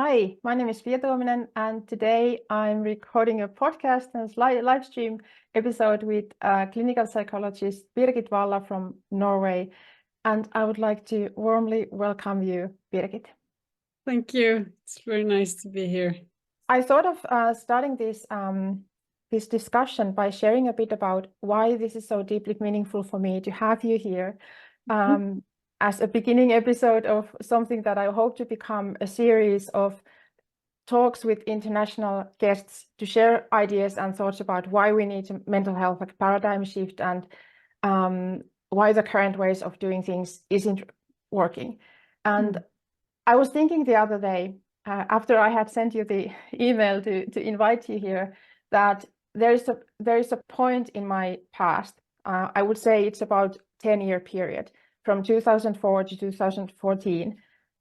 Hi, my name is Pia Tuominen, and today I'm recording a podcast and live stream episode with clinical psychologist Birgit Valla from Norway. And I would like to warmly welcome you, Birgit. Thank you. It's very nice to be here. I thought of starting this discussion by sharing a bit about why this is so deeply meaningful for me to have you here. As a beginning episode of something that I hope to become a series of talks with international guests to share ideas and thoughts about why we need a mental health like paradigm shift and why the current ways of doing things isn't working. And I was thinking the other day, after I had sent you the email to invite you here, that there is a point in my past. I would say it's about 10-year period from 2004 to 2014,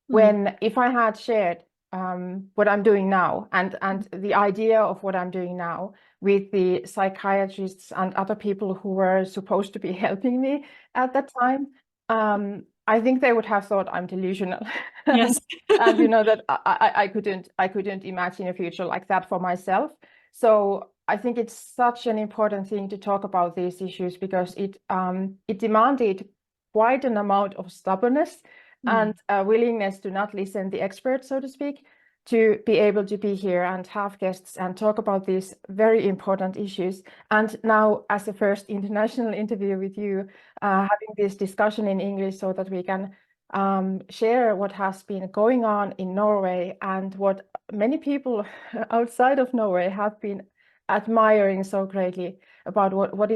when if I had shared what I'm doing now and the idea of what I'm doing now with the psychiatrists and other people who were supposed to be helping me at that time, I think they would have thought I'm delusional. Yes. And that I couldn't imagine a future like that for myself. So I think it's such an important thing to talk about these issues because it demanded quite an amount of stubbornness and a willingness to not listen to the experts, so to speak, to be able to be here and have guests and talk about these very important issues. And now, as a first international interview with you, having this discussion in English so that we can share what has been going on in Norway and what many people outside of Norway have been admiring so greatly about what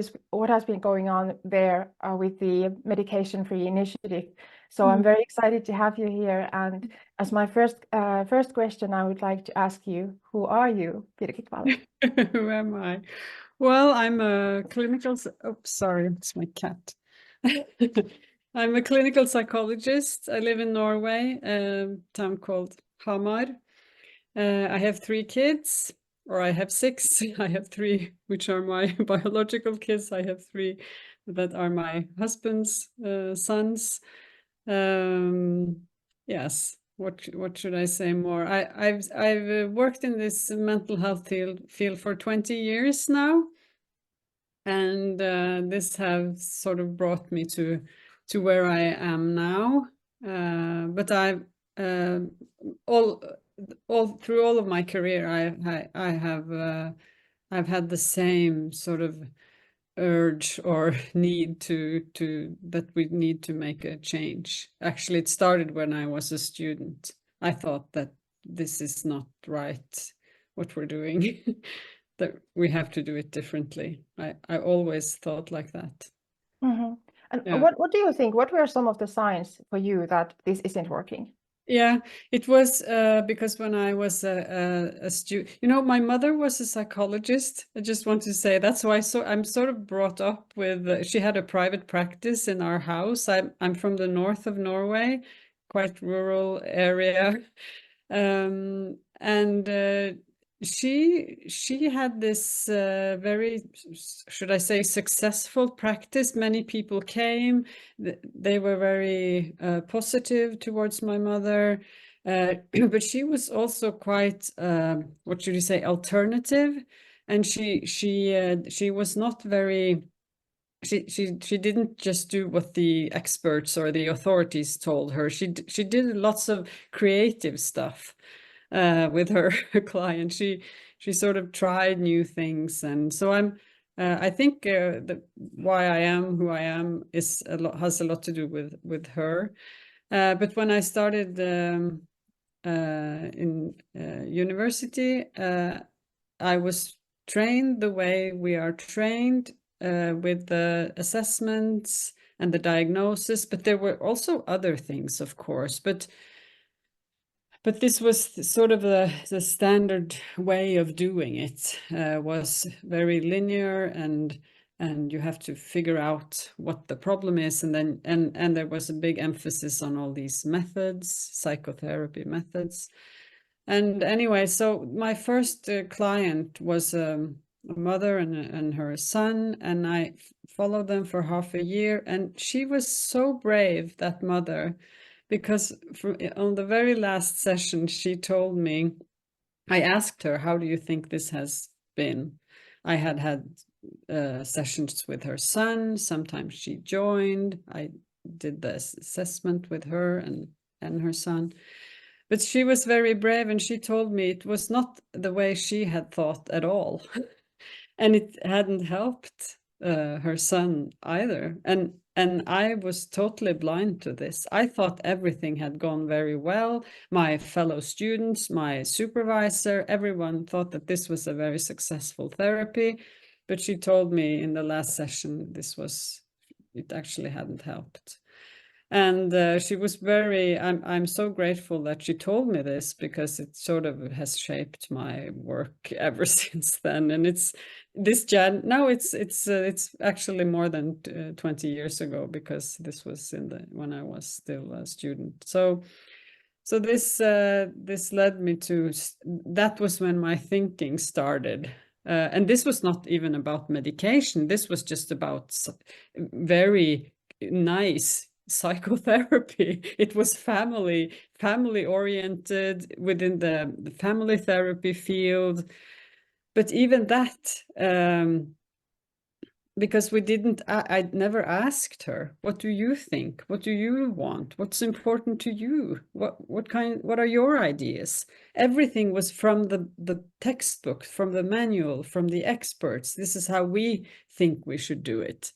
has been going on there with the medication-free initiative. So I'm very excited to have you here. And as my first question, I would like to ask you, who are you, Birgit Valla? Who am I? Well, I'm a clinical. Oh, sorry, it's my cat. I'm a clinical psychologist. I live in Norway, a town called Hamar. I have 3 kids, or I have 6. I have 3, which are my biological kids. I have 3 that are my husband's sons. Yes. What should I say more? I've worked in this mental health field for 20 years now, and this has sort of brought me to where I am now. But I've all through all of my career, I've had the same sort of urge or need to that we need to make a change. Actually, it started when I was a student. I thought that this is not right, what we're doing, that we have to do it differently. I always thought like that. And Yeah. what do you think? What were some of the signs for you that this isn't working? Yeah, it was because when I was a student, my mother was a psychologist. I just want to say that's why I'm sort of brought up with, she had a private practice in our house. I'm from the north of Norway, quite rural area. And she had this very, should I say, successful practice. Many people came. They were very positive towards my mother, but she was also quite, what should you say, alternative. And she was not very. She didn't just do what the experts or the authorities told her. She did lots of creative stuff with her client. She sort of tried new things, and so I think why I am who I am has a lot to do with her. But when I started in university, I was trained the way we are trained, with the assessments and the diagnosis, but there were also other things, of course. But this was sort of the standard way of doing it, was very linear, and you have to figure out what the problem is, and then and there was a big emphasis on all these methods, psychotherapy methods. And anyway, so my first client was a mother and her son, and I followed them for half a year, and she was so brave, that mother, because on the very last session, she told me, I asked her, how do you think this has been? I had sessions with her son. Sometimes she joined. I did the assessment with her and her son. But she was very brave, and she told me it was not the way she had thought at all. And it hadn't helped her son either. And I was totally blind to this. I thought everything had gone very well. My fellow students, my supervisor, everyone thought that this was a very successful therapy. But she told me in the last session, it actually hadn't helped. And she was I'm so grateful that she told me this, because it sort of has shaped my work ever since then. And it's actually more than 20 years ago, because this was when I was still a student. So this led me to, that was when my thinking started. And this was not even about medication. This was just about very nice psychotherapy. It was family oriented within the family therapy field. But even that, because I never asked her, what do you think? What do you want? What's important to you? What are your ideas? Everything was from the textbook, from the manual, from the experts. This is how we think we should do it.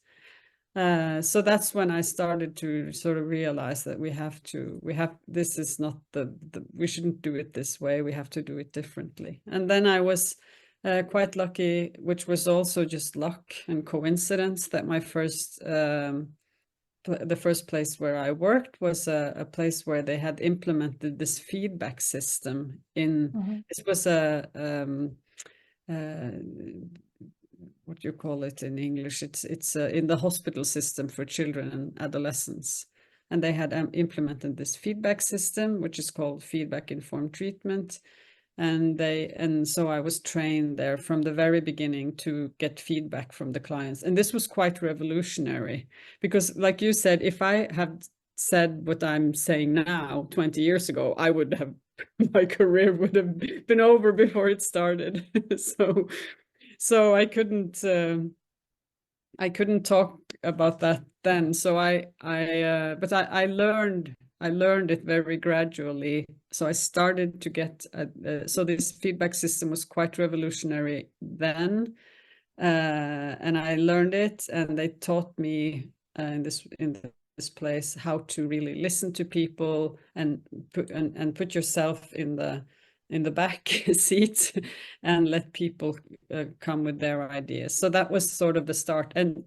So that's when I started to sort of realize that this is not we shouldn't do it this way. We have to do it differently. And then I was quite lucky, which was also just luck and coincidence, that my the first place where I worked was a place where they had implemented this feedback system this was what do you call it in English? It's in the hospital system for children and adolescents. And they had implemented this feedback system, which is called feedback informed treatment. And so I was trained there from the very beginning to get feedback from the clients. And this was quite revolutionary, because like you said, if I had said what I'm saying now 20 years ago, my career would have been over before it started. So I couldn't talk about that then. So but I learned it very gradually. So I started to get so this feedback system was quite revolutionary then, and I learned it, and they taught me in this place how to really listen to people and put yourself in the back seat and let people come with their ideas. So that was sort of the start, and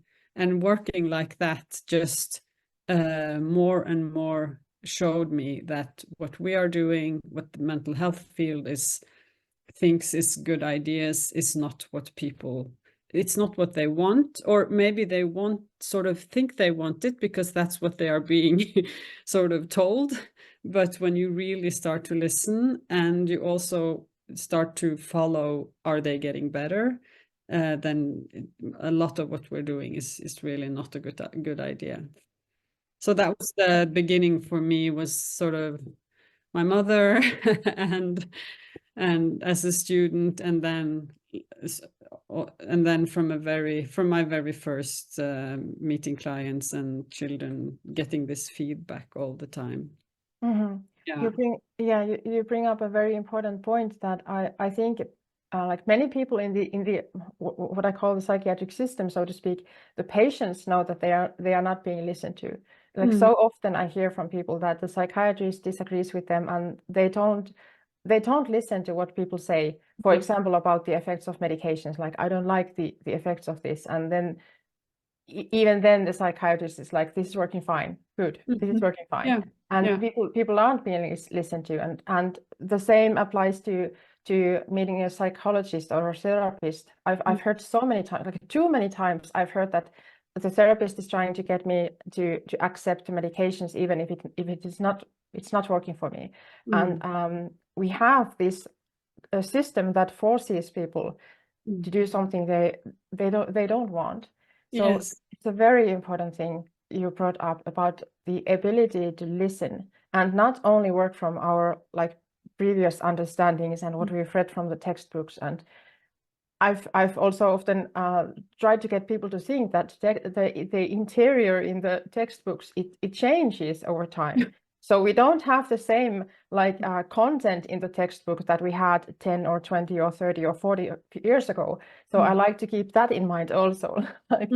working like that just more and more showed me that what we are doing, what the mental health field thinks is good ideas, is not what people, it's not what they want, or maybe they think they want it because that's what they are being sort of told. But when you really start to listen, and you also start to follow, are they getting better? Then a lot of what we're doing is really not a good idea. So that was the beginning for me, was sort of my mother and as a student, and then from my very first meeting clients and children, getting this feedback all the time. Yeah. You bring up a very important point that I think like many people in the what I call the psychiatric system, so to speak, the patients know that they are not being listened to. Like so often I hear from people that the psychiatrist disagrees with them, and they don't listen to what people say, for example, about the effects of medications. Like, I don't like the effects of this, and then even then the psychiatrist is like, this is working fine, good, this is working fine. And people aren't being listened to, and the same applies to meeting a psychologist or a therapist. I've heard so many times, like too many times, I've heard that the therapist is trying to get me to accept the medications, even if it is not, it's not working for me. And we have this system that forces people to do something they don't want. So Yes. it's a very important thing you brought up about the ability to listen and not only work from our like previous understandings and what we've read from the textbooks. And I've also often tried to get people to think that the interior in the textbooks, it changes over time. So we don't have the same like content in the textbook that we had 10 or 20 or 30 or 40 years ago. So I like to keep that in mind also. like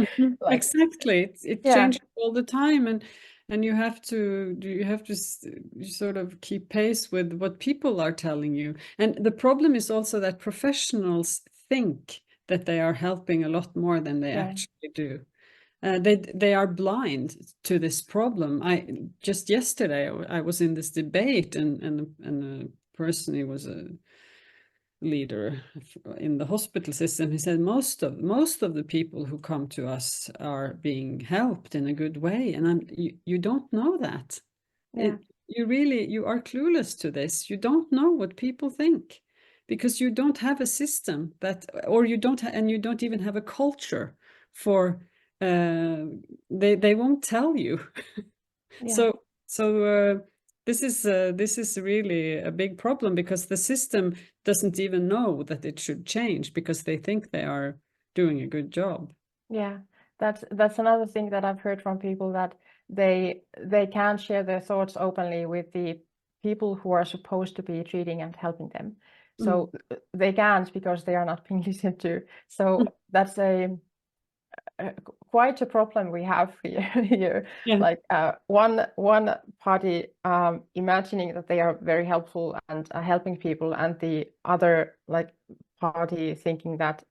Exactly, it yeah, changes all the time, and you have to sort of keep pace with what people are telling you. And the problem is also that professionals think that they are helping a lot more than they yeah, actually do. They are blind to this problem. I just yesterday I was in this debate, and a person, he was a leader in the hospital system. He said most of the people who come to us are being helped in a good way, and you don't know that. yeah, You are clueless to this. You don't know what people think because you don't have a system that, or you don't and you don't even have a culture for. They won't tell you. yeah. So this is really a big problem because the system doesn't even know that it should change because they think they are doing a good job. Yeah, that's another thing that I've heard from people, that they can't share their thoughts openly with the people who are supposed to be treating and helping them. So they can't because they are not being listened to. So that's quite a problem we have here. Yeah. Like one party imagining that they are very helpful and helping people, and the other like party thinking that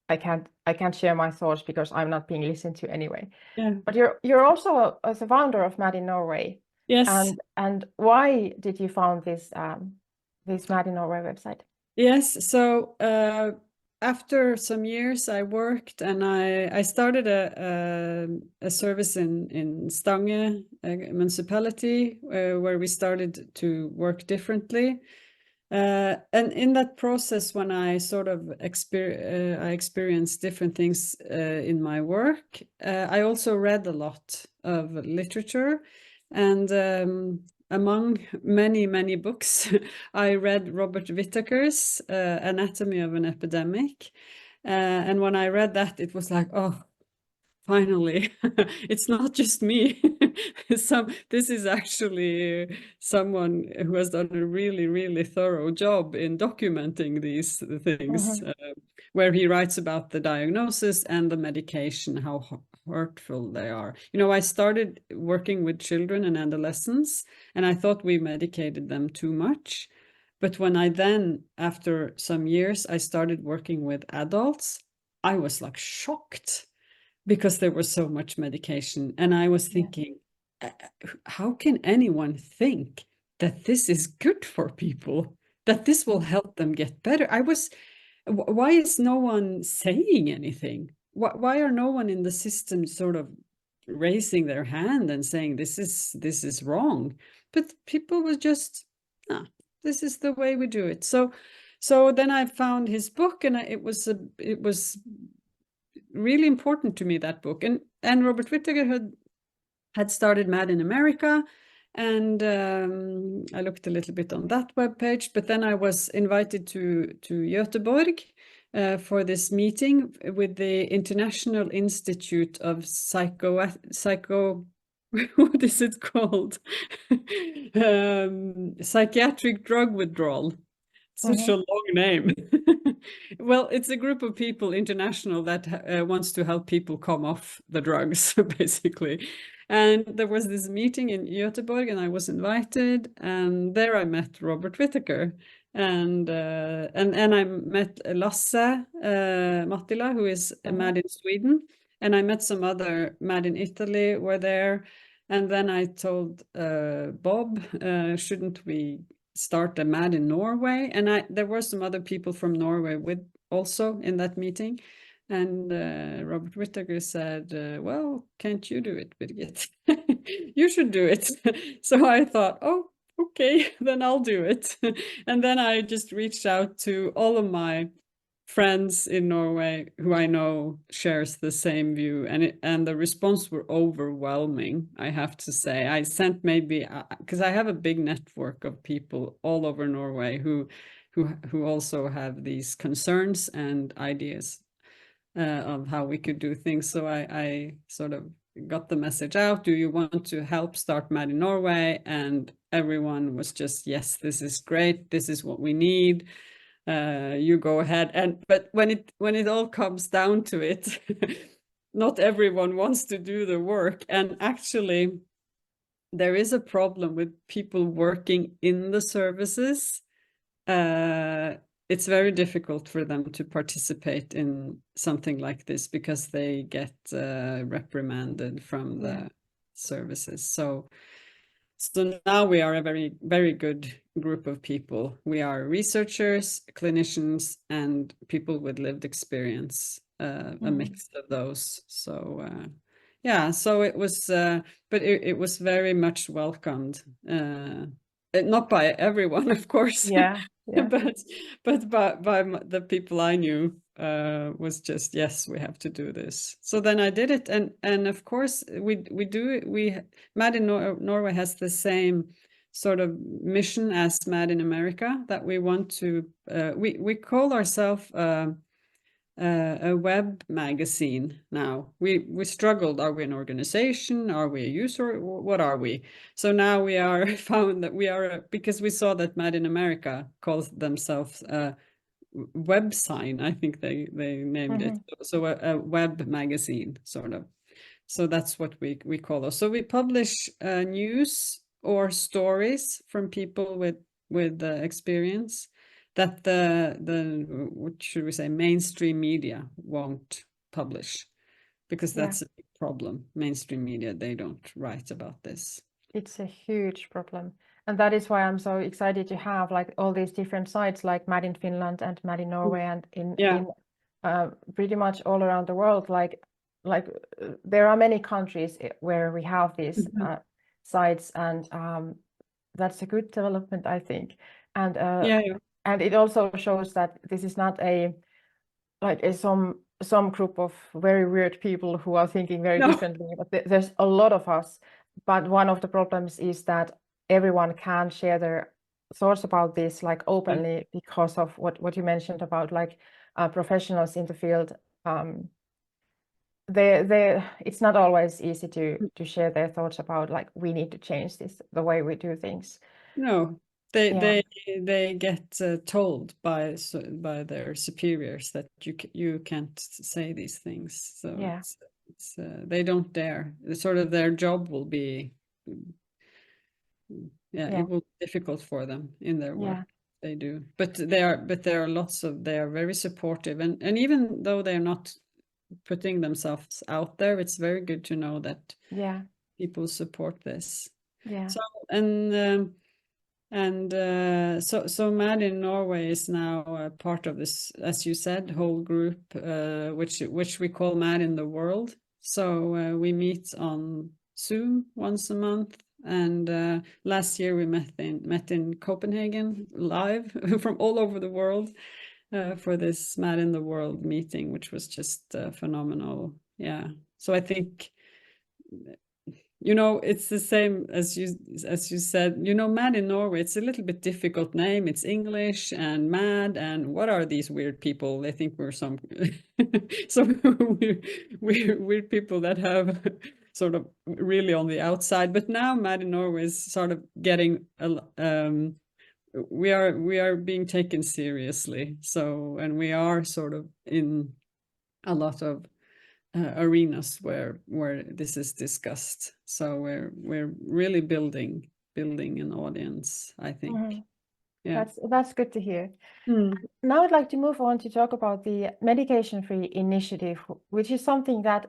I can't share my thoughts because I'm not being listened to anyway. Yeah. But you're also the founder of Mad in Norway. Yes. And why did you found this Mad in Norway website? Yes. So after some years, I worked and I started a service in Stange municipality where we started to work differently. And in that process, when I sort of I experienced different things in my work, I also read a lot of literature, and among many books, I read Robert Whittaker's Anatomy of an Epidemic, and when I read that, it was like, oh, finally, it's not just me. This is actually someone who has done a really thorough job in documenting these things, where he writes about the diagnosis and the medication, how hurtful they are. You know, I started working with children and adolescents, and I thought we medicated them too much. But when I then, after some years, I started working with adults, I was like shocked because there was so much medication. And I was thinking, how can anyone think that this is good for people, that this will help them get better? Why is no one saying anything? Why are no one in the system sort of raising their hand and saying this is wrong? But people were just, this is the way we do it. So then I found his book, and it was really important to me, that book. And Robert Whittaker had started Mad in America, and I looked a little bit on that webpage. But then I was invited to Göteborg for this meeting with the International Institute of what is it called? Psychiatric drug withdrawal. Such a long name. Well, it's a group of people, international, that wants to help people come off the drugs, basically. And there was this meeting in Göteborg, and I was invited, and there I met Robert Whittaker, and I met Lasse Mattila, who is mad in Sweden, and I met some other mad in Italy were there. And then I told Bob, shouldn't we start a Mad in Norway? And there were some other people from Norway with also in that meeting. And Robert Whittaker said, well, can't you do it, Birgit? You should do it. So I thought, oh, okay, then I'll do it. And then I just reached out to all of my friends in Norway who I know shares the same view, and the response were overwhelming, I have to say. I sent maybe because I have a big network of people all over Norway who also have these concerns and ideas of how we could do things. So I sort of got the message out. Do you want to help start Mad in Norway? And everyone was just, yes, this is great. This is what we need. You go ahead. But when it all comes down to it, not everyone wants to do the work. And actually, there is a problem with people working in the services. It's very difficult for them to participate in something like this because they get reprimanded from the services. So now we are a very, very good group of people. We are researchers, clinicians, and people with lived experience, a mix of those. So yeah, so it was, but it was very much welcomed. Not by everyone, of course, Yeah, yeah, but by the people I knew was just, yes, we have to do this. So then I did it, and of course Mad in Norway has the same sort of mission as Mad in America, that we want to we call ourselves a web magazine now. We struggled. Are we an organization? Are we a user? What are we? So now we are found that we are, because we saw that Mad in America calls themselves web sign. I think they named it. So a web magazine, sort of. So that's what we call us. So we publish news or stories from people with experience that the what should we say, mainstream media won't publish, because that's a big problem. Mainstream media, they don't write about this. It's a huge problem. And that is why I'm so excited to have like all these different sites like Mad in Finland and Mad in Norway and in pretty much all around the world. Like there are many countries where we have these sites, and that's a good development, I think. And and it also shows that this is not some group of very weird people who are thinking very differently, but there's a lot of us. But one of the problems is that everyone can share their thoughts about this like openly because of what you mentioned about like professionals in the field. It's not always easy to share their thoughts about like, we need to change this, the way we do things. No, they get told by their superiors that you can't say these things. So it's they don't dare. Sort of their job will be it will be difficult for them in their work. They do, but there are very supportive, and even though they're not putting themselves out there, it's very good to know that people support this. So so Mad in Norway is now a part of this, as you said, whole group, which we call Mad in the World. So we meet on Zoom once a month, and last year we met in Copenhagen live from all over the world for this Mad in the World meeting, which was just phenomenal. Yeah. So I think, it's the same as you said, Mad in Norway, it's a little bit difficult name. It's English and mad, and what are these weird people? They think we're some weird people that have sort of really on the outside. But now Mad in Norway is sort of getting we are being taken seriously. So, and we are sort of in a lot of arenas where this is discussed. So we're really building an audience, I think. That's good to hear. Now I'd like to move on to talk about the medication-free initiative, which is something that,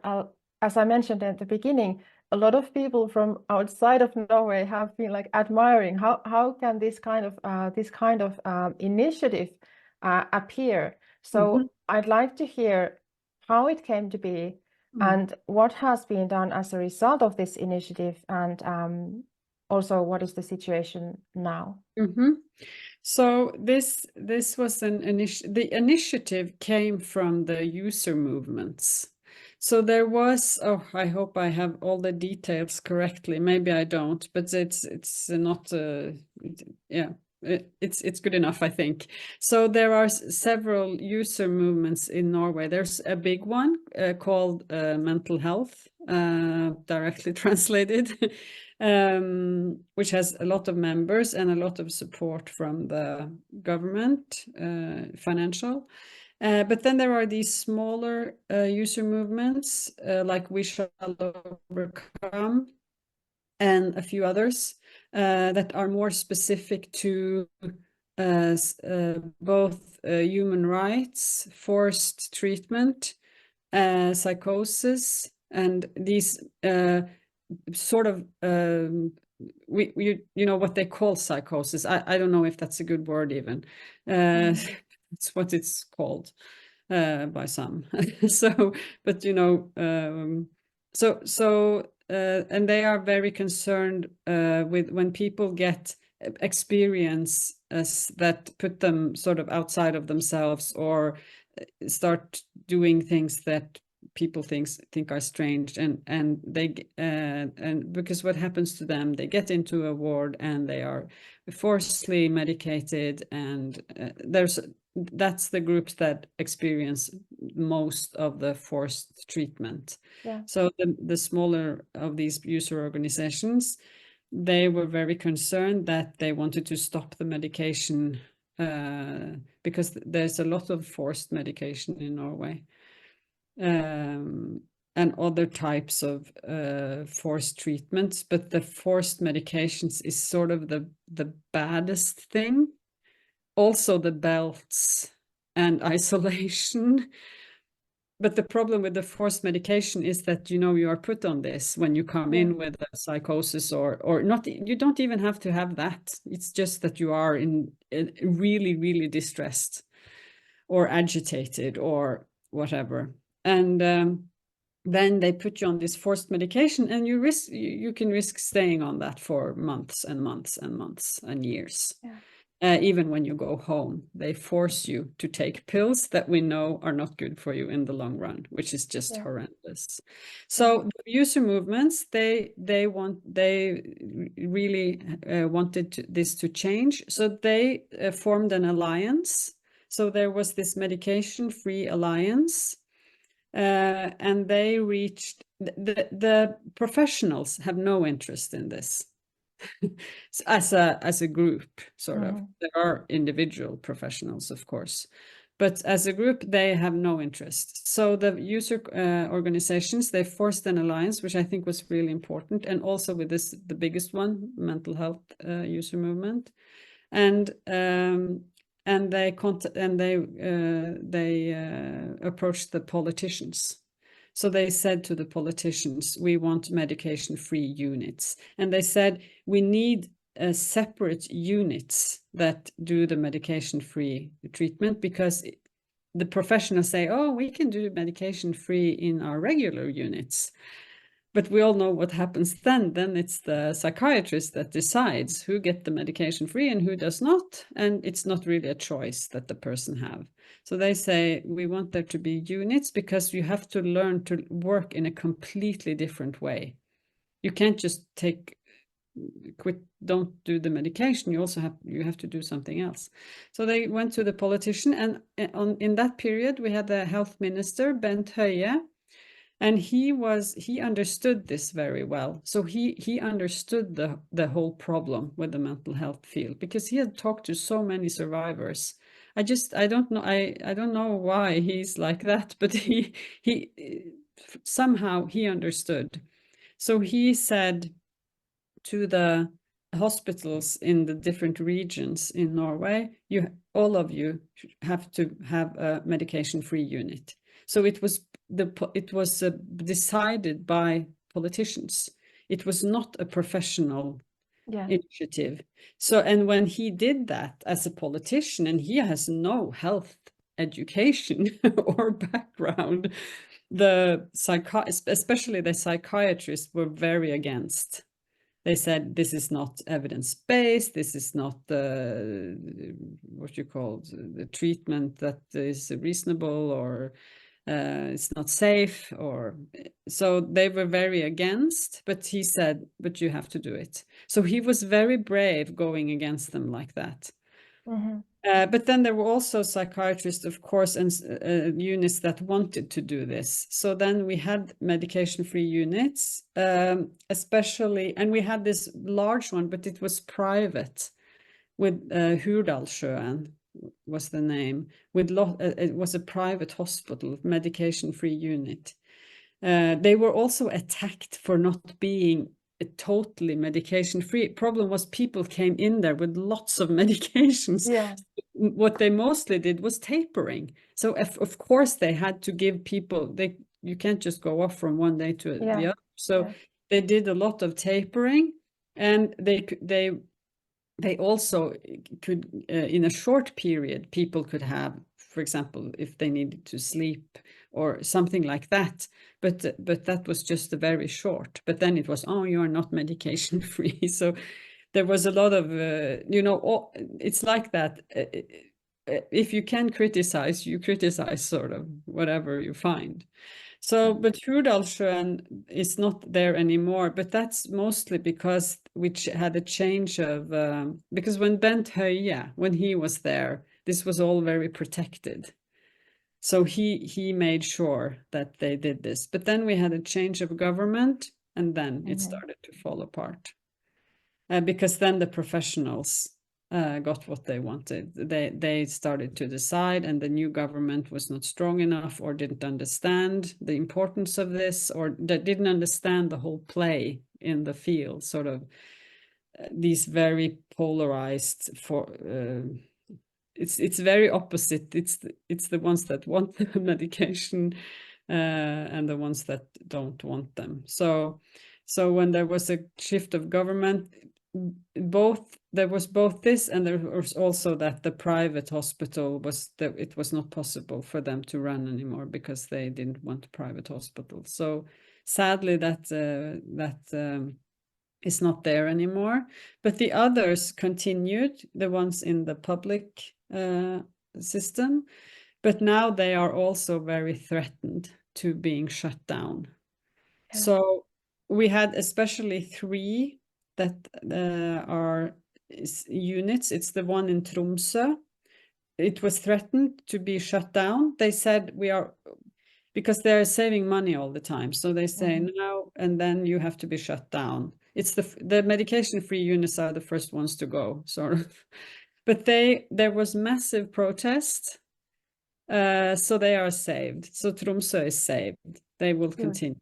as I mentioned at the beginning, a lot of people from outside of Norway have been like admiring. How can this kind of initiative appear? So I'd like to hear how it came to be and what has been done as a result of this initiative, and also what is the situation now? So this was the initiative came from the user movements. So there was, oh, I hope I have all the details correctly. Maybe I don't, but it's not yeah. It's good enough, I think. So there are several user movements in Norway. There's a big one called mental health, directly translated, which has a lot of members and a lot of support from the government, financial. But then there are these smaller user movements, like We Shall Overcome, and a few others that are more specific to both human rights, forced treatment, psychosis, and these sort of you know what they call psychosis. I don't know if that's a good word even. It's what it's called by some. So, but you know, and they are very concerned with when people get experience that put them sort of outside of themselves, or start doing things that people think are strange, and they and because what happens to them, they get into a ward and they are forcibly medicated, and that's the groups that experience most of the forced treatment. Yeah. So the smaller of these user organizations, they were very concerned that they wanted to stop the medication, because there's a lot of forced medication in Norway, and other types of forced treatments. But the forced medications is sort of the baddest thing. Also the belts and isolation. But the problem with the forced medication is that, you know, you are put on this when you come in with a psychosis, or not. You don't even have to have that. It's just that you are in really, really distressed or agitated or whatever. And then they put you on this forced medication, and you can risk staying on that for months and months and months and years. Yeah. Even when you go home, they force you to take pills that we know are not good for you in the long run, which is just horrendous. So the user movements, they really wanted this to change. So they formed an alliance. So there was this medication-free alliance, and they reached the professionals have no interest in this. As a group, sort of. There are individual professionals, of course, but as a group, they have no interest. So the user organizations, they forced an alliance, which I think was really important, and also with this, the biggest one, mental health user movement, and they approached the politicians. So they said to the politicians, we want medication-free units. And they said, we need separate units that do the medication-free treatment, because the professionals say, oh, we can do medication-free in our regular units. But we all know what happens then. Then it's the psychiatrist that decides who gets the medication free and who does not. And it's not really a choice that the person have. So they say, we want there to be units, because you have to learn to work in a completely different way. You can't just don't do the medication. You also have to do something else. So they went to the politician, and in that period, we had the health minister, Bent Høie. And he understood this very well. So he understood the whole problem with the mental health field, because he had talked to so many survivors. I don't know why he's like that, but he somehow he understood. So he said to the hospitals in the different regions in Norway, all of you have to have a medication-free unit. So it was decided by politicians. It was not a professional initiative. So, and when he did that as a politician, and he has no health education or background, especially the psychiatrists were very against. they said this is not evidence-based, this is not what you call the treatment that is reasonable, or it's not safe, or so they were very against, but he said, but you have to do it. So he was very brave going against them like that. But then there were also psychiatrists, of course, and units that wanted to do this. So then we had medication-free units, especially, and we had this large one, but it was private, with Hurdalssjøen was the name. It was a private hospital, medication-free unit. They were also attacked for not being totally medication-free. Problem was people came in there with lots of medications. Yeah. What they mostly did was tapering. So of course they had to give people, you can't just go off from one day to the other. So they did a lot of tapering, and they also could, in a short period, people could have, for example, if they needed to sleep or something like that. But that was just a very short. But then it was, oh, you are not medication free. So there was a lot of, it's like that. If you can criticize, you criticize sort of whatever you find. So, but Hurdalssjøen is not there anymore, but that's mostly because we had a change of, because when Bent Høie, when he was there, this was all very protected. So he made sure that they did this. But then we had a change of government, and then it started to fall apart. Because then the professionals got what they wanted. They started to decide, and the new government was not strong enough, or didn't understand the importance of this, or they didn't understand the whole play in the field, sort of these very polarized it's very opposite. It's the ones that want the medication and the ones that don't want them. So when there was a shift of government, there was both this, and there was also that the private hospital it was not possible for them to run anymore because they didn't want private hospitals. So sadly that is not there anymore, but the others continued, the ones in the public system, but now they are also very threatened to being shut down. So we had especially 3 that are units. It's the one in Tromsø. It was threatened to be shut down. They said because they're saving money all the time. So they say no, and then you have to be shut down. It's the medication-free units are the first ones to go, sort of. But there was massive protest, so they are saved. So Tromsø is saved. They will continue.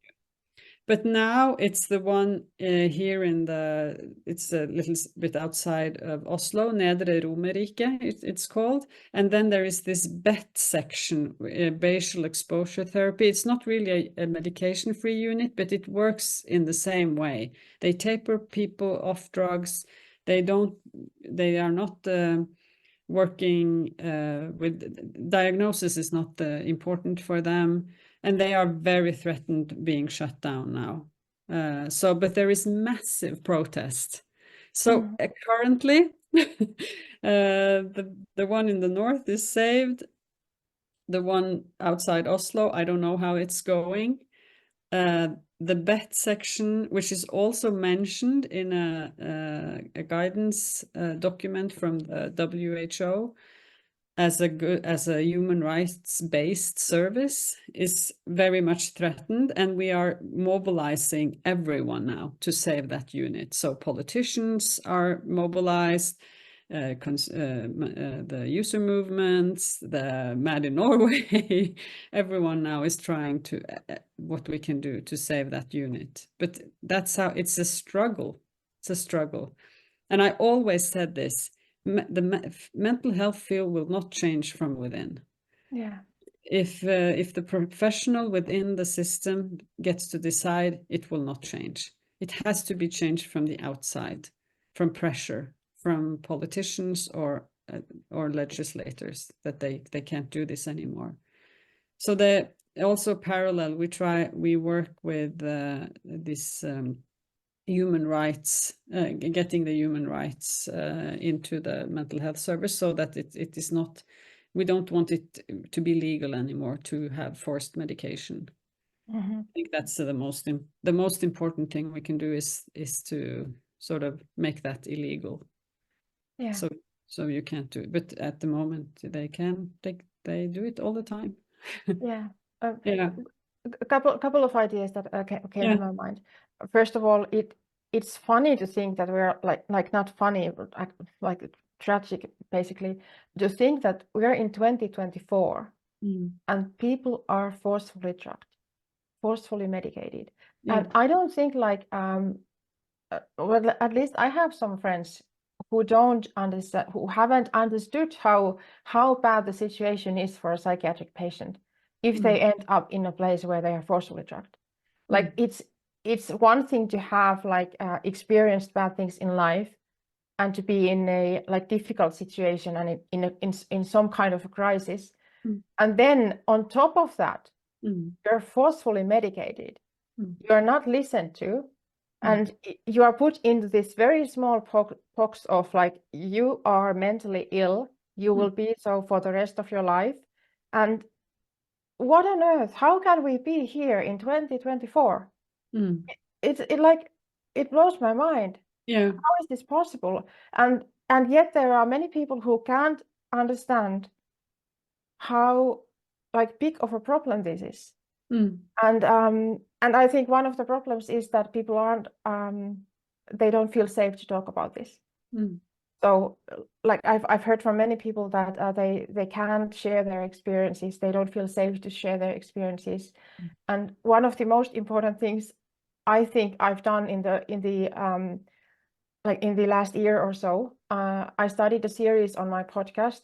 But now it's the one here it's a little bit outside of Oslo, Nedre Romerike, it's called. And then there is this BET section, basal exposure therapy. It's not really a medication-free unit, but it works in the same way. They taper people off drugs. They are not working with diagnosis is not important for them. And they are very threatened being shut down now. But there is massive protest. So currently, the one in the north is saved. The one outside Oslo, I don't know how it's going. The BET section, which is also mentioned in a guidance document from the WHO, as a human rights-based service, is very much threatened, and we are mobilizing everyone now to save that unit. So politicians are mobilized, the user movements, the Mad in Norway, everyone now is trying to what we can do to save that unit. But that's how it's a struggle. It's a struggle, and I always said this. The mental health field will not change from within. Yeah. If the professional within the system gets to decide, it will not change. It has to be changed from the outside, from pressure, from politicians or legislators, that they can't do this anymore. So also parallel, we work with this human rights, getting the human rights into the mental health service, so that it is not, we don't want it to be legal anymore to have forced medication. I think that's the most important thing we can do is to sort of make that illegal. Yeah. So you can't do it, but at the moment they can. They do it all the time. Yeah. Yeah. A couple of ideas that came Yeah. to my mind. First of all, it's funny to think that we're like not funny, but like tragic, basically, to think that we're in 2024 and people are forcefully drugged, forcefully medicated. Yeah. And I don't think like well, at least I have some friends who don't understand, who haven't understood how bad the situation is for a psychiatric patient if they end up in a place where they are forcibly drugged. Like it's one thing to have like experienced bad things in life and to be in a like difficult situation and in some kind of a crisis, and then on top of that, you're forcefully medicated. You're not listened to. And you are put into this very small box of like, you are mentally ill, you will be so for the rest of your life. And what on earth, how can we be here in 2024? It blows my mind. Yeah. How is this possible? And yet there are many people who can't understand how like big of a problem this is. And I think one of the problems is that people aren't they don't feel safe to talk about this. So like I've heard from many people that they can't share their experiences. They don't feel safe to share their experiences. And one of the most important things I think I've done in the like in the last year or so, I started a series on my podcast,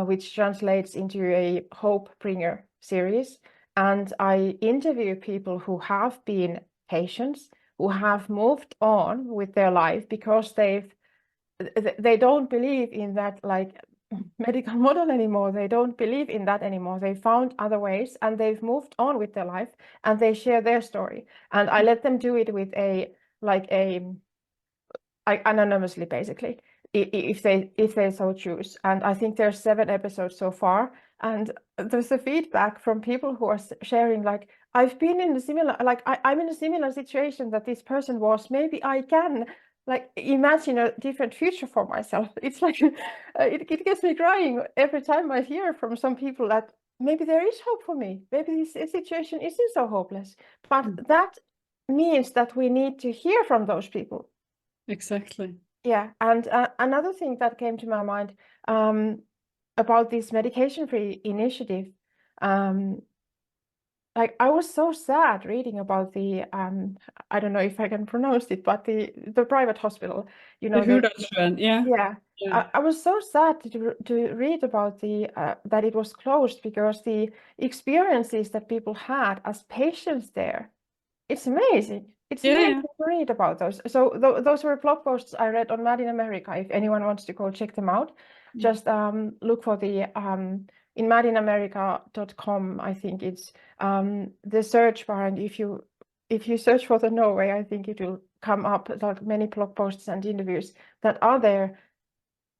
which translates into a Hope Bringer series. And I interview people who have been patients, who have moved on with their life because they don't believe in that like medical model anymore. They don't believe in that anymore. They found other ways and they've moved on with their life and they share their story. And I let them do it with anonymously, basically, if they so choose. And I think there's 7 episodes so far, and there's a feedback from people who are sharing like, I've been in a similar, like I'm in a similar situation that this person was. Maybe I can like imagine a different future for myself. It's like it gets me crying every time I hear from some people that maybe there is hope for me. Maybe this situation isn't so hopeless. But that means that we need to hear from those people. Exactly. Yeah, and another thing that came to my mind about this medication-free initiative, like I was so sad reading about the I don't know if I can pronounce it, but the private hospital, you know, the Hurdalsjön, yeah. Yeah. I was so sad to read about that it was closed, because the experiences that people had as patients there, it's amazing. It's amazing to read about those. So those were blog posts I read on Mad in America. If anyone wants to go check them out, just look for the in madinamerica.com. I think it's the search bar, and if you search for the Norway, I think it will come up like many blog posts and interviews that are there.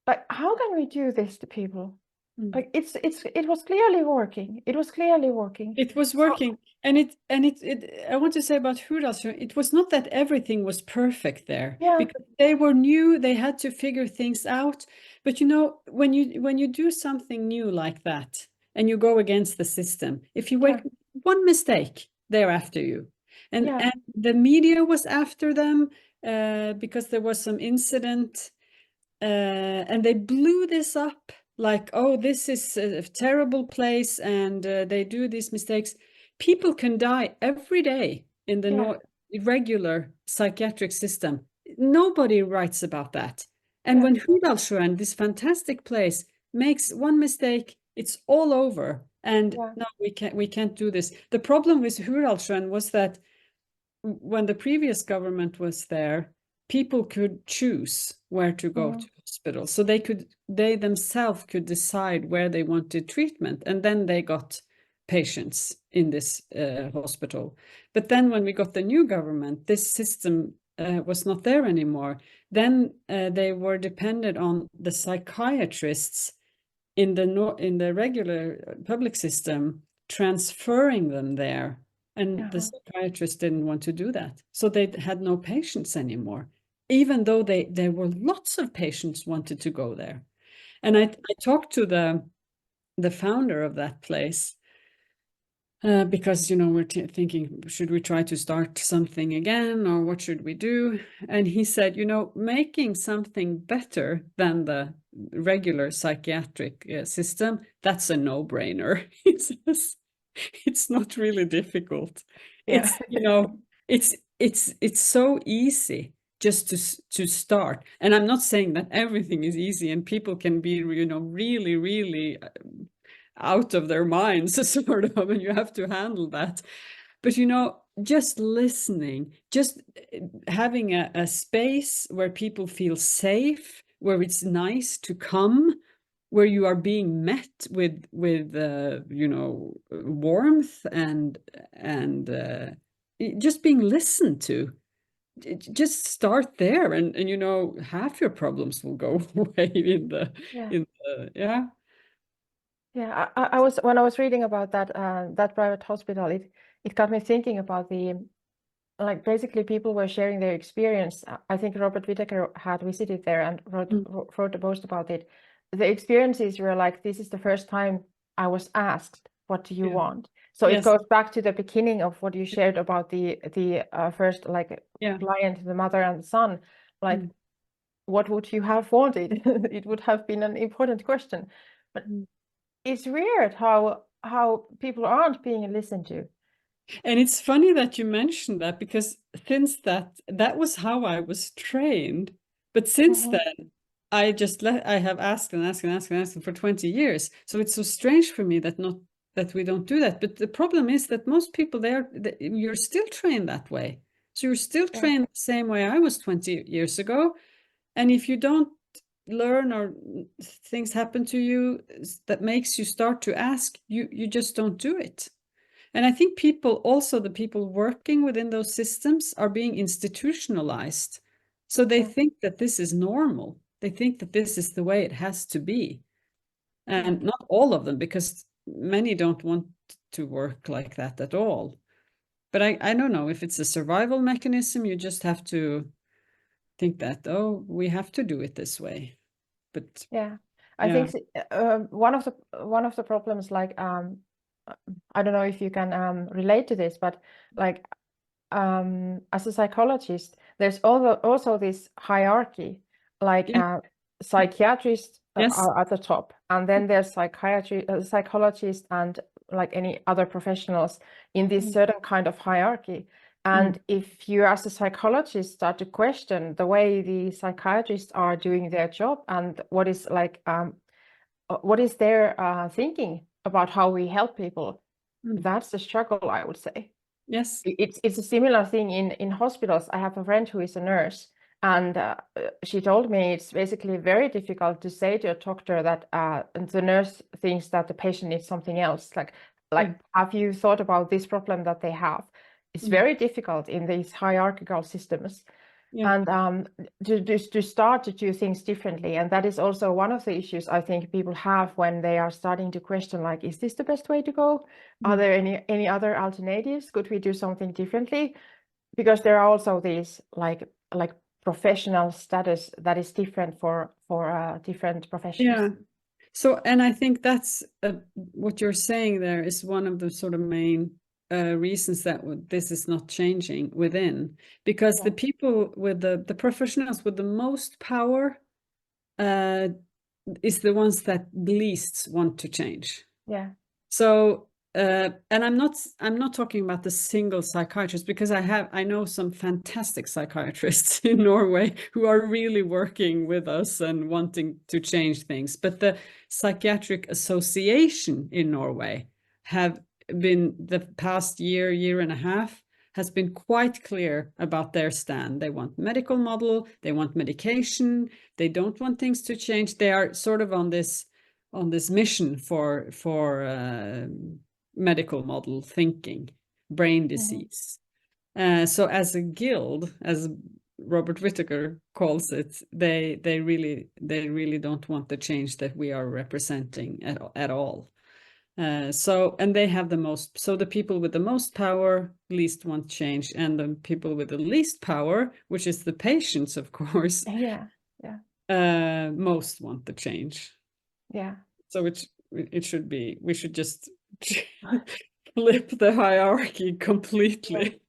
Like, how can we do this to people? Like it was clearly working. It was clearly working. It was working. And it I want to say about Hurdalsjön, it was not that everything was perfect there. Yeah. Because they were new, they had to figure things out. But you know, when you do something new like that and you go against the system, if you make one mistake, they're after you. And the media was after them because there was some incident and they blew this up. Like, oh, this is a terrible place, and they do these mistakes. People can die every day in the regular psychiatric system. Nobody writes about that. And when Hurdalsjön, this fantastic place, makes one mistake, it's all over. And no, we can't do this. The problem with Hurdalsjön was that when the previous government was there, people could choose where to go to hospital. So they themselves could decide where they wanted treatment, and then they got patients in this hospital. But then when we got the new government, this system was not there anymore, then they were dependent on the psychiatrists in the regular public system transferring them there, and the psychiatrists didn't want to do that, so they had no patients anymore, even though there were lots of patients wanted to go there. And I talked to the founder of that place, because, you know, we're thinking, should we try to start something again, or what should we do? And he said, you know, making something better than the regular psychiatric system, that's a no-brainer. He says, it's not really difficult. Yeah. It's, you know, it's so easy just to start. And I'm not saying that everything is easy and people can be, you know, really, really out of their minds, sort of, and you have to handle that. But, you know, just listening, just having a space where people feel safe, where it's nice to come, where you are being met with you know, warmth and just being listened to. Just start there, and you know, half your problems will go away in the yeah. Yeah, I was, when I was reading about that private hospital, it got me thinking about like basically people were sharing their experience. I think Robert Whittaker had visited there and wrote a post about it. The experiences were like, this is the first time I was asked, what do you want? So it goes back to the beginning of what you shared about the first, like, client, the mother and the son, like, what would you have wanted? It would have been an important question. But it's weird how people aren't being listened to. And it's funny that you mentioned that, because since that was how I was trained. But since then, I have asked and asked and asked and asked for 20 years. So it's so strange for me that we don't do that. But the problem is that most people you're still trained that way. So you're still trained the same way I was 20 years ago. And if you don't learn, or things happen to you that makes you start to ask, you just don't do it. And I think the people working within those systems are being institutionalized. So they think that this is normal. They think that this is the way it has to be. And not all of them, because many don't want to work like that at all. But I don't know if it's a survival mechanism. You just have to think that, oh, we have to do it this way. But I think one of the problems, like, I don't know if you can relate to this, but like, as a psychologist, there's also this hierarchy, like psychiatrists are at the top, and then there's psychologists, and like any other professionals in this certain kind of hierarchy. And if you, as a psychologist, start to question the way the psychiatrists are doing their job, and what is like, what is their thinking about how we help people, that's a struggle, I would say. Yes, it's a similar thing in hospitals. I have a friend who is a nurse, and she told me it's basically very difficult to say to a doctor that the nurse thinks that the patient needs something else. Like, have you thought about this problem that they have? It's very difficult in these hierarchical systems. And to start to do things differently. And that is also one of the issues I think people have when they are starting to question, like, is this the best way to go? Are there any other alternatives? Could we do something differently? Because there are also these like professional status that is different for different professions. Yeah. So, and I think that's what you're saying there is one of the sort of main reasons that this is not changing within, because the people with the professionals with the most power is the ones that least want to change. So and I'm not talking about the single psychiatrist, because I know some fantastic psychiatrists in Norway who are really working with us and wanting to change things. But the Psychiatric Association in Norway have been, the past year and a half, has been quite clear about their stand. They want medical model, they want medication, they don't want things to change. They are sort of on this mission for medical model thinking, brain disease. So as a guild, as Robert Whittaker calls it, they really don't want the change that we are representing at all. So, and they have the most, so the people with the most power least want change, and the people with the least power, which is the patients, of course, Yeah. Yeah. most want the change. Yeah. So it should be, we should just flip the hierarchy completely.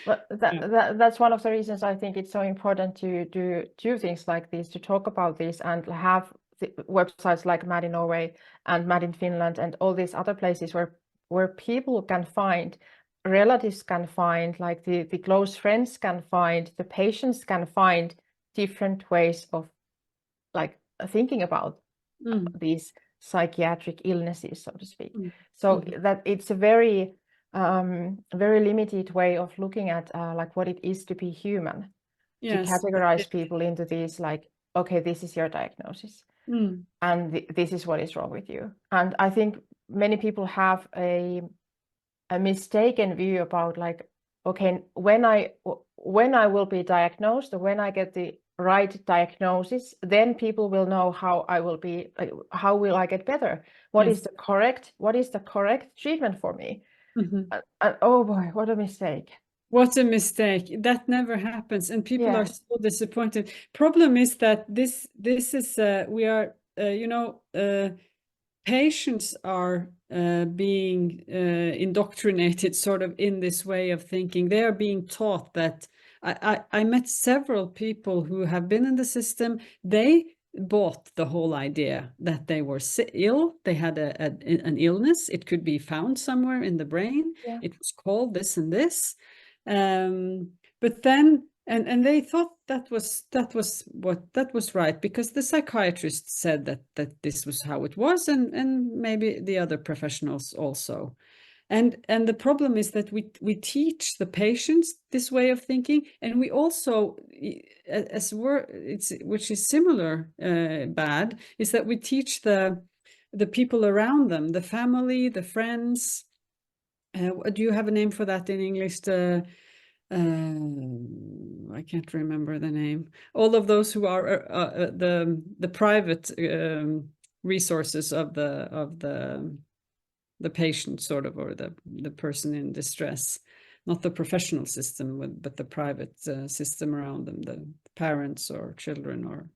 But that's one of the reasons I think it's so important to do things like this, to talk about this, and have websites like Mad in Norway and Mad in Finland and all these other places where people can find, relatives can find, like the close friends can find, the patients can find different ways of like thinking about these psychiatric illnesses, so to speak. So that it's a very very limited way of looking at like what it is to be human. Yes. To categorize people into these, like, okay, this is your diagnosis, and this is what is wrong with you. And I think many people have a mistaken view about, like, okay, when I will be diagnosed, or when I get the right diagnosis, then people will know how I will be, how will I get better? What is the correct treatment for me? And oh boy, what a mistake. What a mistake. That never happens, and people Yeah. are so disappointed. Problem is that this is we are patients are being indoctrinated sort of in this way of thinking. They are being taught that I met several people who have been in the system. They bought the whole idea that they were ill. They had an illness. It could be found somewhere in the brain. Yeah. It was called this and this. But then and they thought that was right, because the psychiatrist said that this was how it was, and maybe the other professionals also. And the problem is that we teach the patients this way of thinking, and we also, which is similar bad, is that we teach the people around them, the family, the friends. Do you have a name for that in English? I can't remember the name. All of those who are the private resources of the patient, sort of, or the person in distress, not the professional system, but the private system around them, the parents or children or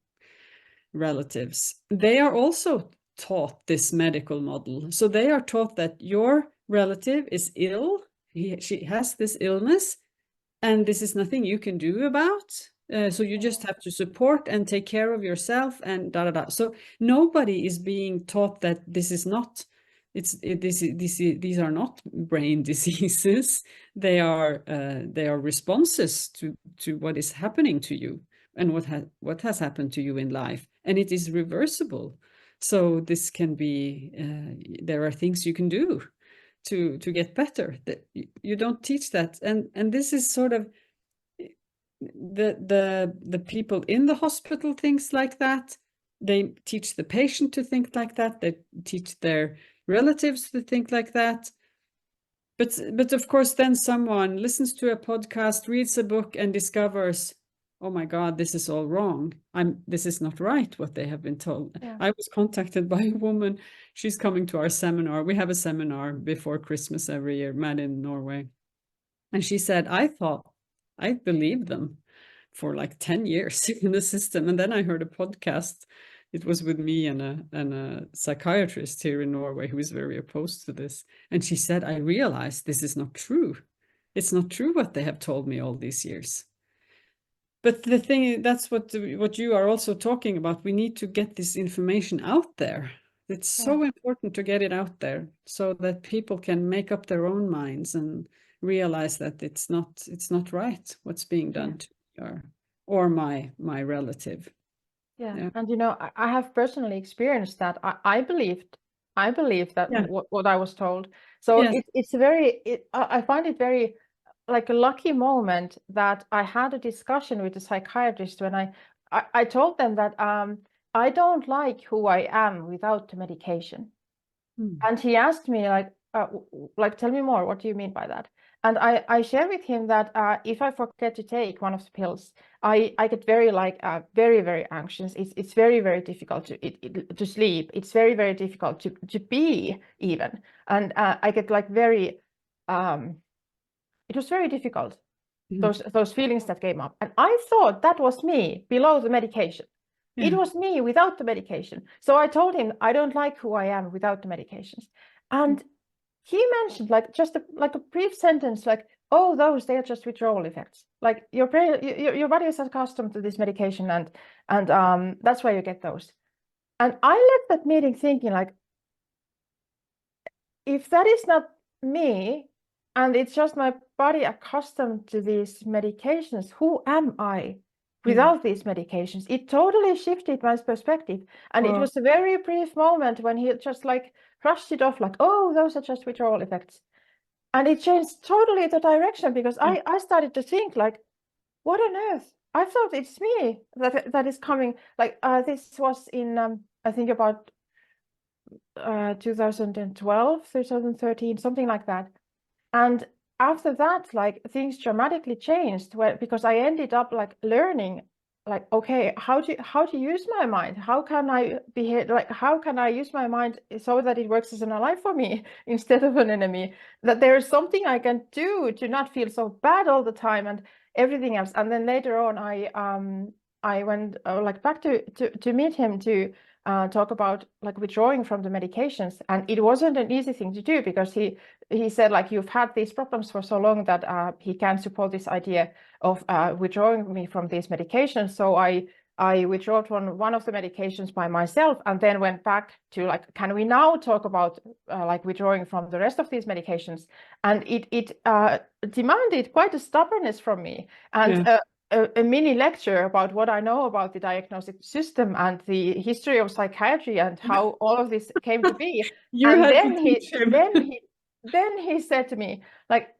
relatives. They are also taught this medical model. So they are taught that your relative is ill, she has this illness, and this is nothing you can do about. So you just have to support and take care of yourself, and da da da. So nobody is being taught that this is not. These are not brain diseases. They are responses to what is happening to you, and what has happened to you in life, and it is reversible. So this can be. There are things you can do to get better. That you don't teach that, and this is sort of the people in the hospital thinks like that. They teach the patient to think like that. They teach their relatives to think like that. But of course, then someone listens to a podcast, reads a book, and discovers, oh my God, this is all wrong. This is not right, what they have been told. Yeah. I was contacted by a woman. She's coming to our seminar. We have a seminar before Christmas every year, Mad in Norway. And she said, I believed them for like 10 years in the system. And then I heard a podcast. It was with me and a psychiatrist here in Norway who is very opposed to this. And she said, I realized this is not true. It's not true what they have told me all these years. But the thing, that's what you are also talking about. We need to get this information out there. It's so important to get it out there so that people can make up their own minds and realize that it's not right what's being done to me or my relative. Yeah. And I have personally experienced that. I believed that what I was told. So it's I find it very like a lucky moment that I had a discussion with a psychiatrist when I told them that I don't like who I am without the medication. And he asked me, like, like, tell me more. What do you mean by that? And I share with him that if I forget to take one of the pills, I get very very, very anxious. It's very, very difficult to sleep. It's very, very difficult to be even. And I get like very, it was very difficult, those feelings that came up. And I thought that was me below the medication. Yeah. It was me without the medication. So I told him, I don't like who I am without the medications. And he mentioned like just a brief sentence, like, oh, they are just withdrawal effects. Like your body is accustomed to this medication, and that's why you get those. And I left that meeting thinking, like, if that is not me, and it's just my body accustomed to these medications, who am I without these medications? It totally shifted my perspective. And it was a very brief moment when he just like brushed it off, like, oh, those are just withdrawal effects. And it changed totally the direction, because I started to think, like, what on earth? I thought it's me that is coming. Like, this was in, I think about 2012, 2013, something like that. And after that, like, things dramatically changed, because I ended up like learning, like, okay, how to use my mind. How can I behave? Like, how can I use my mind so that it works as an ally for me instead of an enemy? That there is something I can do to not feel so bad all the time and everything else. And then later on, I went like back to meet him to talk about like withdrawing from the medications, and it wasn't an easy thing to do, because he said, like, you've had these problems for so long that he can't support this idea of withdrawing me from these medications. So I withdrew from one of the medications by myself, and then went back to, like, can we now talk about like withdrawing from the rest of these medications? And it demanded quite a stubbornness from me, and a mini lecture about what I know about the diagnostic system and the history of psychiatry and how all of this came to be. And then he said to me, like,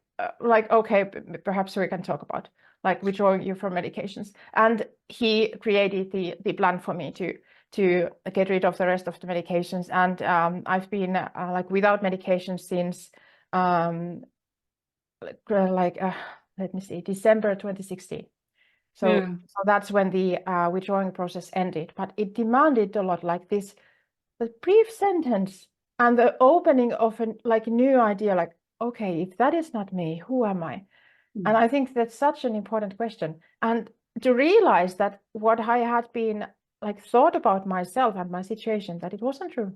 okay, perhaps we can talk about like withdrawing you from medications. And he created the plan for me to get rid of the rest of the medications. And I've been like without medications since let me see, December 2016. So that's when the withdrawing process ended. But it demanded a lot, like this, the brief sentence and the opening of a like new idea, like, okay, if that is not me, who am I? And I think that's such an important question. And to realize that what I had been like thought about myself and my situation, that it wasn't true.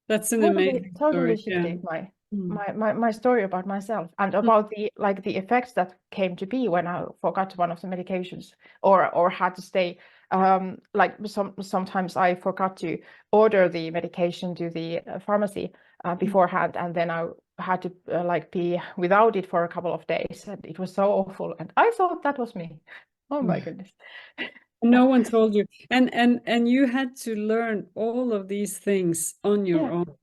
That's an amazing totally story. shifted my story about myself, and about the effects that came to be when I forgot one of the medications, or had to stay. Like sometimes I forgot to order the medication to the pharmacy beforehand, and then I had to like be without it for a couple of days, and it was so awful. And I thought that was me. Oh my goodness. No one told you, and you had to learn all of these things on your own.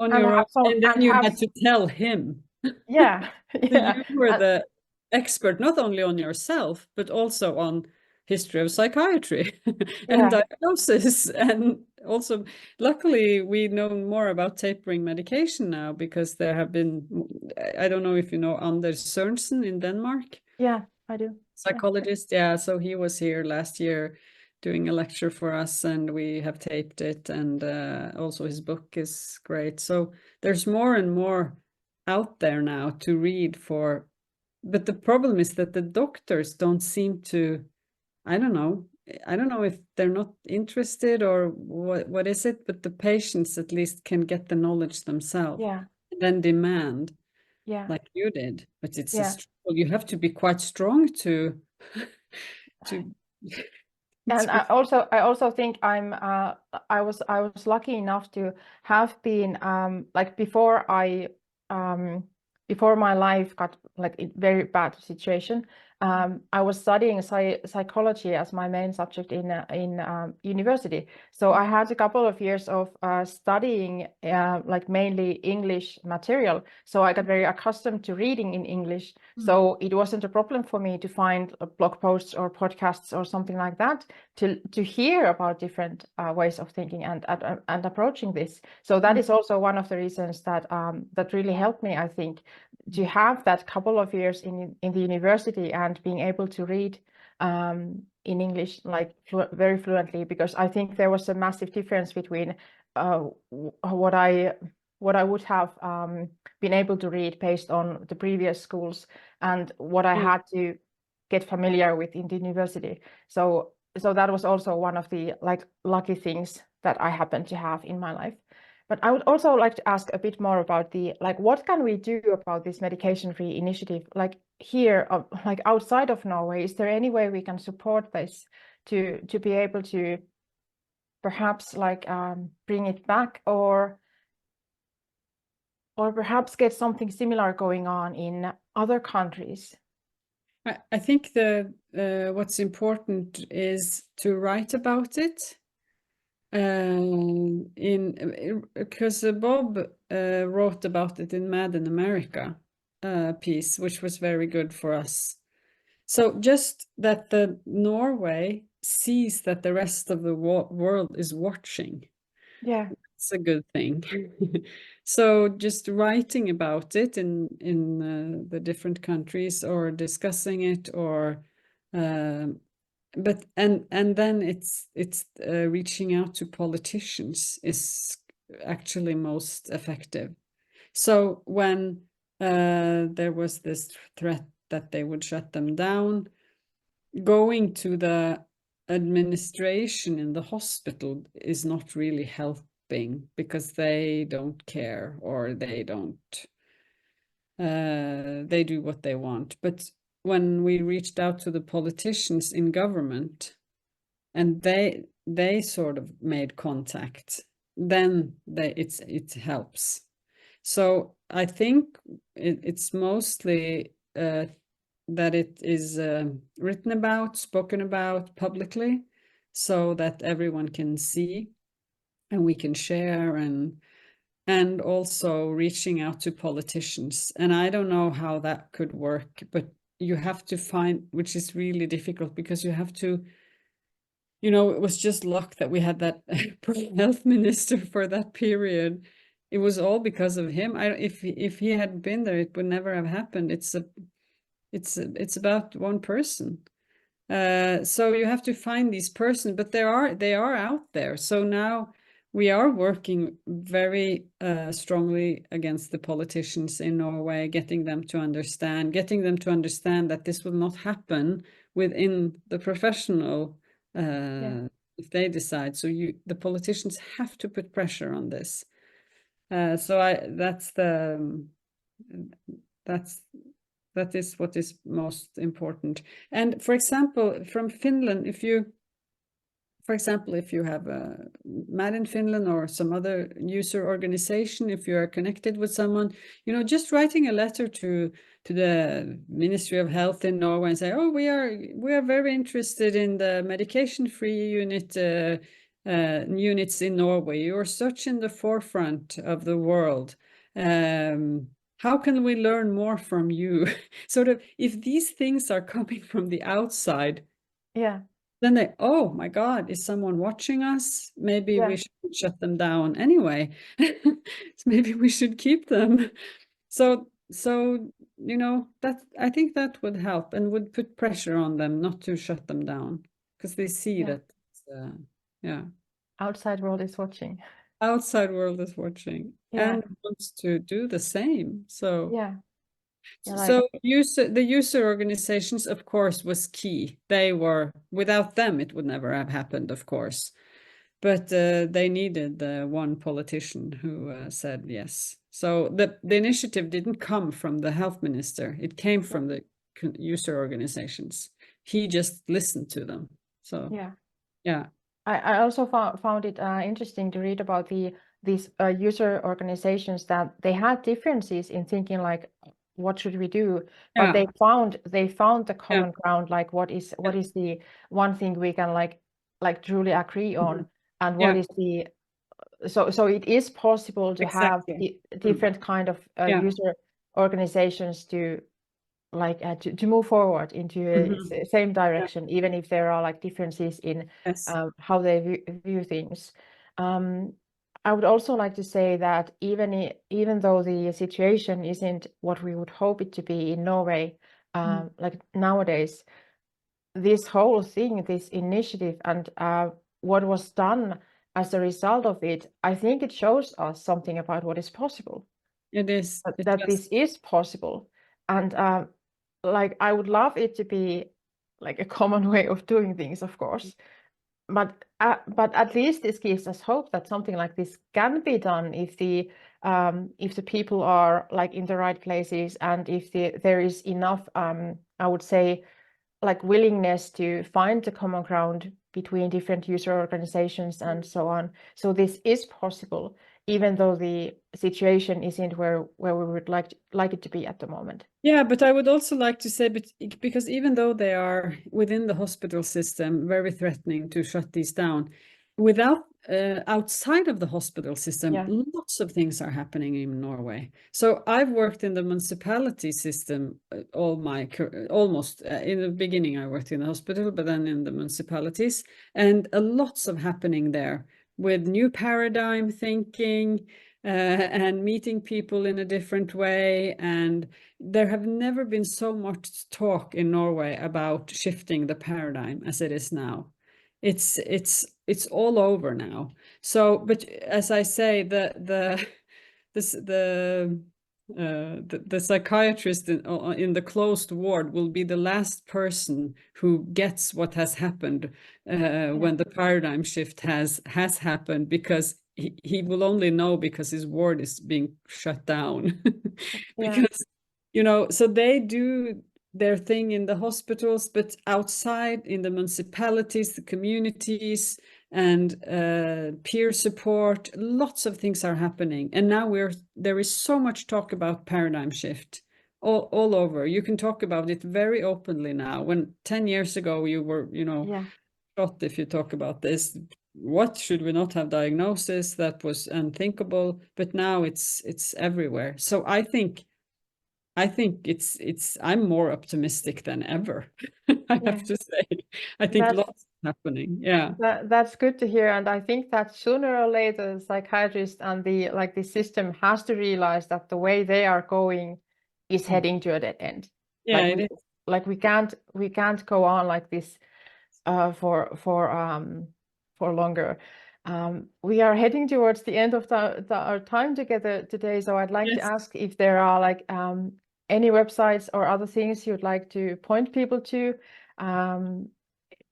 On your own, and then you had to tell him. So you were the expert, not only on yourself, but also on history of psychiatry and diagnosis. And also, luckily, we know more about tapering medication now, because there have been, I don't know if you know Anders Sørensen in Denmark. Yeah, I do. Psychologist, so he was here last year doing a lecture for us, and we have taped it, and also his book is great. So there's more and more out there now to read for, but the problem is that the doctors don't seem to, I don't know if they're not interested or what is it, but the patients at least can get the knowledge themselves, and then demand, like you did. But it's a struggle. You have to be quite strong to And I also think I was lucky enough to have been like before my life got like a very bad situation, I was studying psychology as my main subject in university. So I had a couple of years of studying like mainly English material. So I got very accustomed to reading in English. So it wasn't a problem for me to find blog posts or podcasts or something like that to hear about different ways of thinking and approaching this. So that is also one of the reasons that that really helped me, I think, to have that couple of years in the university and being able to read in English like very fluently, because I think there was a massive difference between what I would have been able to read based on the previous schools and what I had to get familiar with in the university. So that was also one of the like lucky things that I happened to have in my life. But I would also like to ask a bit more about the like what can we do about this medication-free initiative like here like outside of Norway? Is there any way we can support this to be able to perhaps like bring it back or perhaps get something similar going on in other countries? I think what's important is to write about it. Because Bob wrote about it in Mad in America piece, which was very good for us. So just that the Norway sees that the rest of the world is watching. Yeah, it's a good thing. So just writing about it in the different countries or discussing it or but then it's reaching out to politicians is actually most effective. So when there was this threat that they would shut them down, going to the administration in the hospital is not really helping because they don't care or they do what they want. But when we reached out to the politicians in government and they sort of made contact, then it helps. So I think it's mostly that it is written about, spoken about publicly, so that everyone can see and we can share, and also reaching out to politicians. And I don't know how that could work, but you have to find, which is really difficult because you have to, it was just luck that we had that health minister for that period. It was all because of him. If he had been there, it would never have happened. It's about one person. So you have to find these persons, but they are out there. So now we are working very strongly against the politicians in Norway, getting them to understand that this will not happen within the professional if they decide. So the politicians have to put pressure on this. That is what is most important. And for example, from Finland, if you have a MAD in Finland or some other user organization, if you are connected with someone, just writing a letter to the Ministry of Health in Norway and say, oh, we are very interested in the medication-free units in Norway. You're such in the forefront of the world. How can we learn more from you? Sort of, if these things are coming from the outside, then oh my God, is someone watching us? Maybe we should shut them down anyway. Maybe we should keep them. So that I think that would help and would put pressure on them not to shut them down because they see that outside world is watching. Outside world is watching and wants to do the same. So the user organizations, of course, was key. Without them, it would never have happened, of course. But they needed one politician who said yes. So the initiative didn't come from the health minister. It came from the user organizations. He just listened to them. So I also found it interesting to read about these user organizations, that they had differences in thinking, like what should we do? But Yeah. they found the Yeah. common ground, like what is the one thing we can like truly agree on, and what Yeah. is the so it is possible to have Exactly. different kind of Yeah. user organizations to like to move forward into a same direction, even if there are like differences in Yes. how they view things. I would also like to say that even though the situation isn't what we would hope it to be in Norway, like nowadays, this whole thing, this initiative, and what was done as a result of it, I think it shows us something about what is possible. It is. It That does. this is possible, and like I would love it to be like a common way of doing things, of course, but at least this gives us hope that something like this can be done if the people are like in the right places, and if there is enough I would say like willingness to find the common ground between different user organizations and so on. So this is possible, even though the situation isn't where we would like it to be at the moment. Yeah, but I would also like to say, because even though they are within the hospital system very threatening to shut these down, without outside of the hospital system, Yeah. lots of things are happening in Norway. So I've worked in the municipality system almost in the beginning. I worked in the hospital, but then in the municipalities, and lots of happening there with new paradigm thinking. And meeting people in a different way, and there have never been so much talk in Norway about shifting the paradigm as it is now. It's all over now. So, but as I say, this the psychiatrist in the closed ward will be the last person who gets what has happened when the paradigm shift has happened, because he will only know because his ward is being shut down. Yeah. Because so they do their thing in the hospitals, but outside in the municipalities, the communities, and peer support, lots of things are happening. And now there is so much talk about paradigm shift all over. You can talk about it very openly now. When 10 years ago you were, Yeah. shot if you talk about this. What, should we not have diagnosis? That was unthinkable, but now it's everywhere. So I think I'm more optimistic than ever. I Yeah. have to say. I think That's lots happening. Yeah. that's good to hear, and I think that sooner or later the psychiatrist and the system has to realize that the way they are going is heading to a dead end. Yeah, it is. Like we can't go on like this for longer. We are heading towards the end of our time together today, so I'd like to Yes. ask if there are like any websites or other things you'd like to point people to,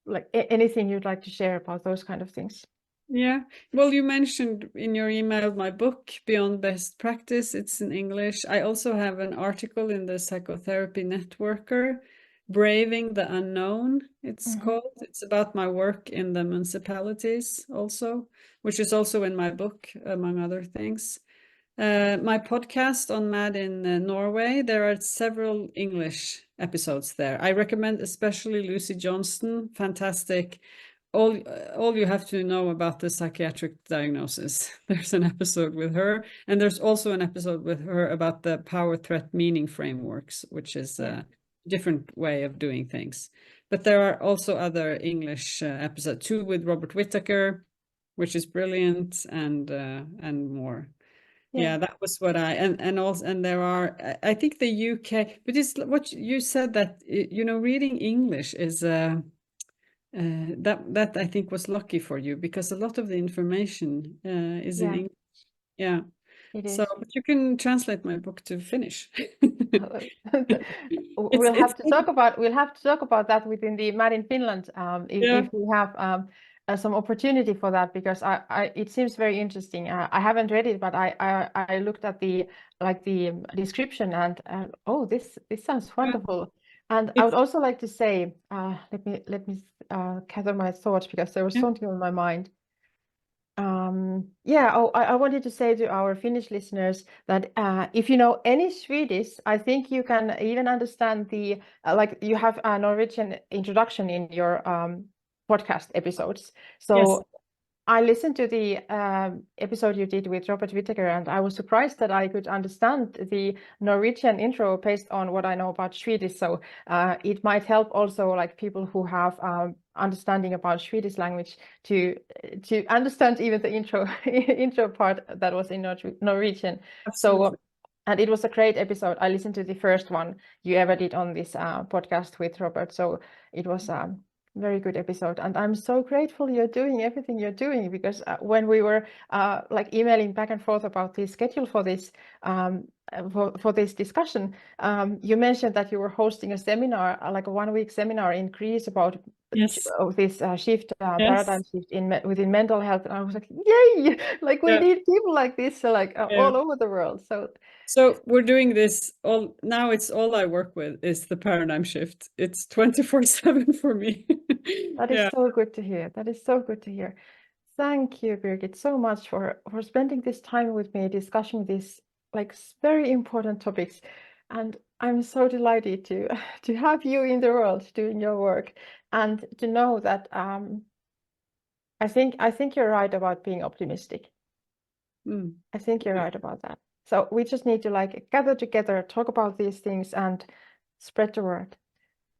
like anything you'd like to share about those kind of things. Yeah. Well, you mentioned in your email my book, Beyond Best Practice. It's in English. I also have an article in the Psychotherapy Networker, Braving the Unknown, it's called. It's about my work in the municipalities also, which is also in my book, among other things. My podcast on Mad in Norway, there are several English episodes there. I recommend especially Lucy Johnston, fantastic. All you have to know about the psychiatric diagnosis. There's an episode with her, and there's also an episode with her about the power threat meaning frameworks, which is a different way of doing things. But there are also other English episodes too, with Robert Whittaker, which is brilliant, and more. Yeah, that was what and there are, I think the UK, but it's what you said, that reading English is that I think was lucky for you, because a lot of the information is in English. Yeah. It So, is. but you can translate my book to Finnish. We'll have to talk about that within the Mad in Finland, Yeah. if we have some opportunity for that, because it seems very interesting. I haven't read it, but I looked at the description, and oh, this sounds wonderful. And I would also like to say, let me gather my thoughts, because there was something on my mind. I wanted to say to our Finnish listeners that if you know any Swedish, I think you can even understand the like you have a Norwegian introduction in your podcast episodes. So Yes. I listened to the episode you did with Robert Whittaker, and I was surprised that I could understand the Norwegian intro based on what I know about Swedish. So it might help also like people who have understanding about Swedish language to understand even the intro part that was in Norwegian. Absolutely. So, and it was a great episode. I listened to the first one you ever did on this podcast with Robert. So it was very good episode, and I'm so grateful you're doing everything you're doing, because when we were like emailing back and forth about the schedule for this for this discussion, you mentioned that you were hosting a seminar, like a 1-week seminar in Greece about Yes. this shift, Yes. paradigm shift within mental health, and I was like, yay! Like we need people like this, like all over the world. So we're doing this all now. It's all I work with is the paradigm shift. It's 24/7 for me. That is so good to hear. That is so good to hear. Thank you, Birgit, so much for spending this time with me discussing these like very important topics. And I'm so delighted to have you in the world doing your work, and to know that I think you're right about being optimistic. I think you're right about that. So we just need to like gather together, talk about these things, and spread the word.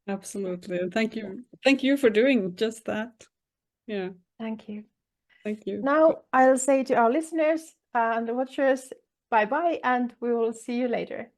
Absolutely. And thank you. Thank you for doing just that. Yeah. Thank you. Thank you. Now I'll say to our listeners and watchers, bye-bye, and we will see you later.